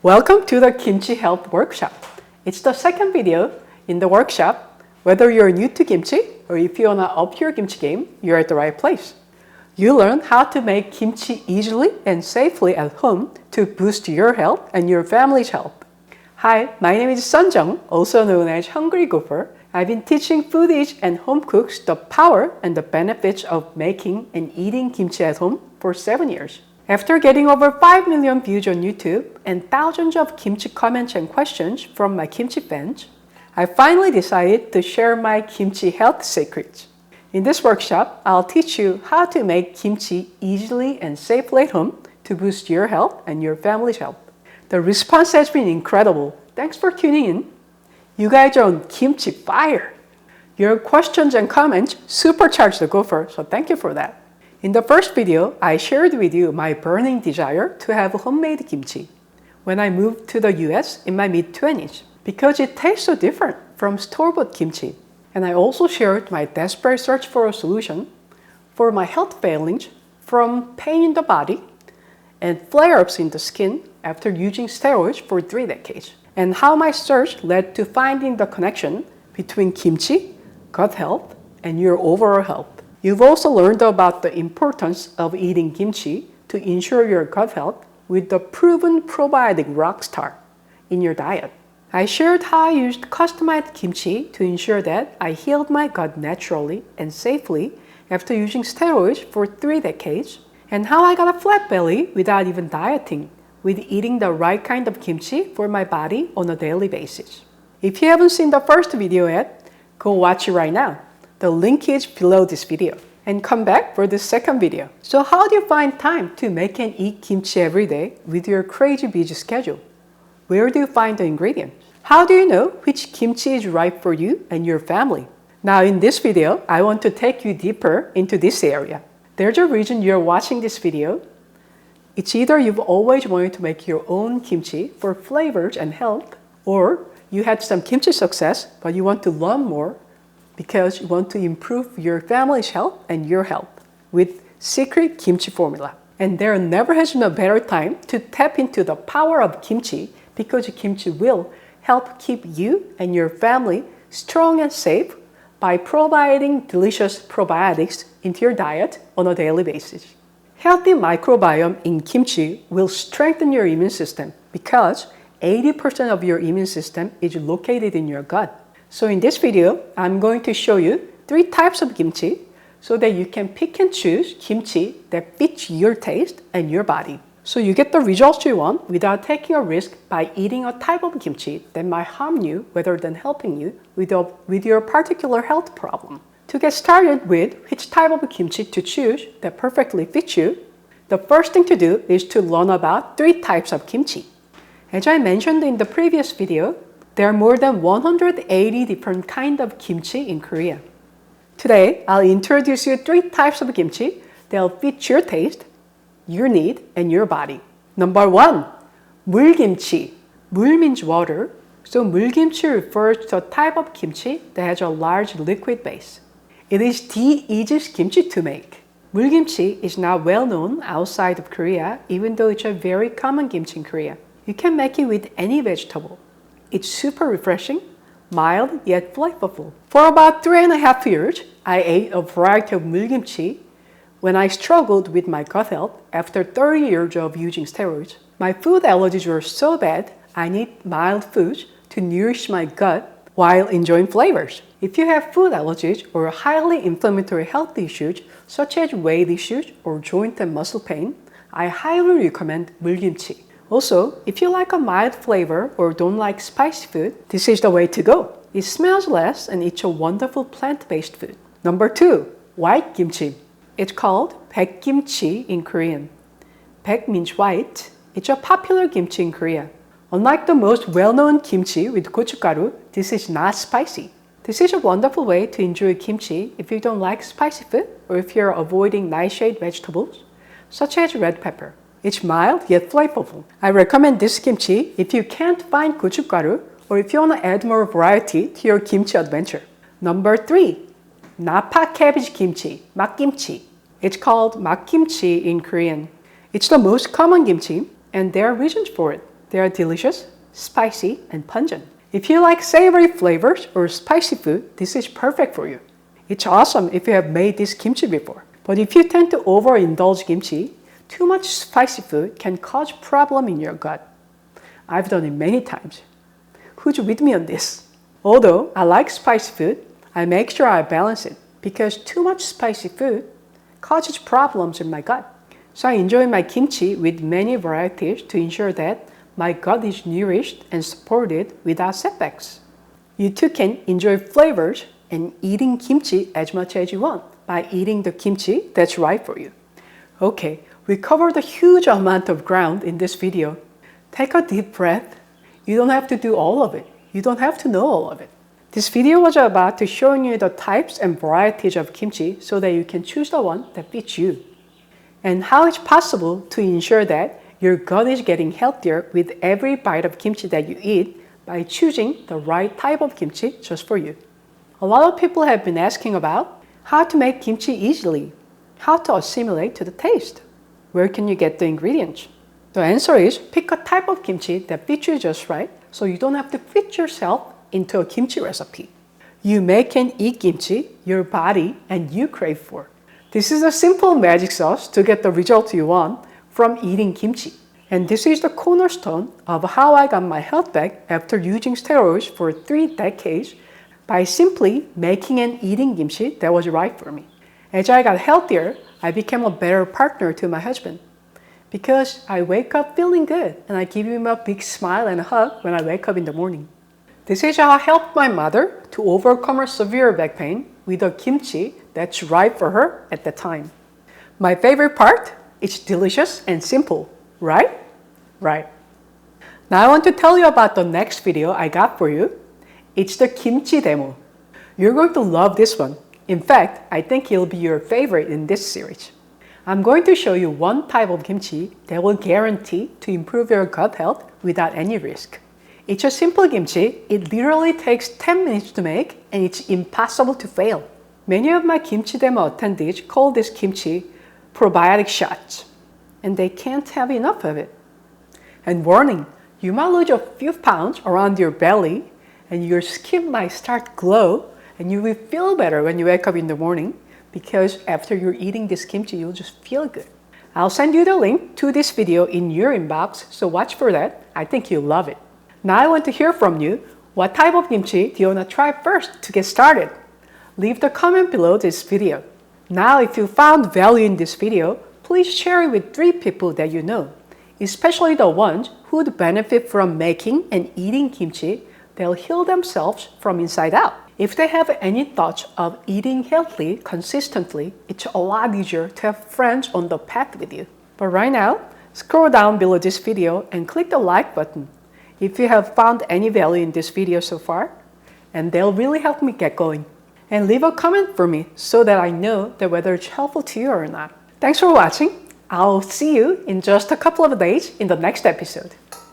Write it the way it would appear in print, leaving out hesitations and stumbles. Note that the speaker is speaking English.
Welcome to the Kimchi Health Workshop. It's the second video in the workshop. Whether you're new to kimchi or if you want to up your kimchi game, you're at the right place. You learn how to make kimchi easily and safely at home to boost your health and your family's health. Hi, my name is Sun Jung, also known as Hungry Gopher. I've been teaching foodies and home cooks the power and the benefits of making and eating kimchi at home for 7 years. After getting over 5 million views on YouTube and thousands of kimchi comments and questions from my kimchi fans, I finally decided to share my kimchi health secrets. In this workshop, I'll teach you how to make kimchi easily and safely at home to boost your health and your family's health. The response has been incredible. Thanks for tuning in. You guys are on kimchi fire. Your questions and comments supercharged the Gopher, so thank you for that. In the first video, I shared with you my burning desire to have homemade kimchi when I moved to the US in my mid-20s because it tastes so different from store-bought kimchi. And I also shared my desperate search for a solution for my health failings from pain in the body and flare-ups in the skin after using steroids for 3 decades, and how my search led to finding the connection between kimchi, gut health, and your overall health. You've also learned about the importance of eating kimchi to ensure your gut health with the proven probiotic Rockstar in your diet. I shared how I used customized kimchi to ensure that I healed my gut naturally and safely after using steroids for 3 decades, and how I got a flat belly without even dieting with eating the right kind of kimchi for my body on a daily basis. If you haven't seen the first video yet, go watch it right now. The link is below this video. And come back for the second video. So how do you find time to make and eat kimchi every day with your crazy busy schedule? Where do you find the ingredients? How do you know which kimchi is right for you and your family? Now in this video, I want to take you deeper into this area. There's a reason you're watching this video. It's either you've always wanted to make your own kimchi for flavors and health, or you had some kimchi success but you want to learn more because you want to improve your family's health and your health with secret kimchi formula. And there never has been a better time to tap into the power of kimchi, because kimchi will help keep you and your family strong and safe by providing delicious probiotics into your diet on a daily basis. Healthy microbiome in kimchi will strengthen your immune system because 80% of your immune system is located in your gut. So in this video, I'm going to show you 3 types of kimchi so that you can pick and choose kimchi that fits your taste and your body. So you get the results you want without taking a risk by eating a type of kimchi that might harm you rather than helping you with your particular health problem. To get started with which type of kimchi to choose that perfectly fits you, the first thing to do is to learn about 3 types of kimchi. As I mentioned in the previous video, there are more than 180 different kinds of kimchi in Korea. Today, I'll introduce you 3 types of kimchi that will fit your taste, your need, and your body. Number 1, mulkimchi. Mul means water, so mulkimchi refers to a type of kimchi that has a large liquid base. It is the easiest kimchi to make. Mulkimchi is now well known outside of Korea, even though it's a very common kimchi in Korea. You can make it with any vegetable. It's super refreshing, mild yet flavorful. For about 3.5 years, I ate a variety of mulkimchi when I struggled with my gut health after 30 years of using steroids. My food allergies were so bad, I need mild foods to nourish my gut while enjoying flavors. If you have food allergies or highly inflammatory health issues such as weight issues or joint and muscle pain, I highly recommend mulkimchi. Also, if you like a mild flavor or don't like spicy food, this is the way to go. It smells less and it's a wonderful plant-based food. Number 2, white kimchi. It's called baekgimchi in Korean. Baek means white. It's a popular kimchi in Korea. Unlike the most well-known kimchi with gochugaru, this is not spicy. This is a wonderful way to enjoy kimchi if you don't like spicy food or if you're avoiding nightshade vegetables, such as red pepper. It's mild yet flavorful. I recommend this kimchi if you can't find gochugaru or if you want to add more variety to your kimchi adventure. Number 3, napa cabbage kimchi, makgimchi. It's called makgimchi in Korean. It's the most common kimchi and there are reasons for it. They are delicious, spicy, and pungent. If you like savory flavors or spicy food, this is perfect for you. It's awesome if you have made this kimchi before. But if you tend to overindulge kimchi, too much spicy food can cause problem in your gut. I've done it many times. Who's with me on this? Although I like spicy food, I make sure I balance it because too much spicy food causes problems in my gut. So I enjoy my kimchi with many varieties to ensure that my gut is nourished and supported without setbacks. You too can enjoy flavors and eating kimchi as much as you want by eating the kimchi that's right for you. Okay, we covered a huge amount of ground in this video. Take a deep breath. You don't have to do all of it. You don't have to know all of it. This video was about to showing you the types and varieties of kimchi so that you can choose the one that fits you. And how it's possible to ensure that your gut is getting healthier with every bite of kimchi that you eat by choosing the right type of kimchi just for you. A lot of people have been asking about how to make kimchi easily, how to assimilate to the taste. Where can you get the ingredients? The answer is pick a type of kimchi that fits you just right so you don't have to fit yourself into a kimchi recipe. You make and eat kimchi your body and you crave for. This is a simple magic sauce to get the result you want from eating kimchi. And this is the cornerstone of how I got my health back after using steroids for 3 decades by simply making and eating kimchi that was right for me. As I got healthier, I became a better partner to my husband because I wake up feeling good and I give him a big smile and a hug when I wake up in the morning. This is how I helped my mother to overcome her severe back pain with a kimchi that's right for her at the time. My favorite part? It's delicious and simple, right? Right. Now I want to tell you about the next video I got for you. It's the kimchi demo. You're going to love this one. In fact, I think it'll be your favorite in this series. I'm going to show you one type of kimchi that will guarantee to improve your gut health without any risk. It's a simple kimchi. It literally takes 10 minutes to make and it's impossible to fail. Many of my kimchi demo attendees call this kimchi probiotic shots, and they can't have enough of it. And warning, you might lose a few pounds around your belly and your skin might start glow and you will feel better when you wake up in the morning because after you're eating this kimchi, you'll just feel good. I'll send you the link to this video in your inbox, so watch for that. I think you'll love it. Now I want to hear from you. What type of kimchi do you want to try first to get started? Leave the comment below this video. Now, if you found value in this video, please share it with 3 people that you know, especially the ones who would benefit from making and eating kimchi. They'll heal themselves from inside out. If they have any thoughts of eating healthy consistently, it's a lot easier to have friends on the path with you. But right now, scroll down below this video and click the like button if you have found any value in this video so far, and they'll really help me get going. And leave a comment for me so that I know that whether it's helpful to you or not. Thanks for watching. I'll see you in just a couple of days in the next episode.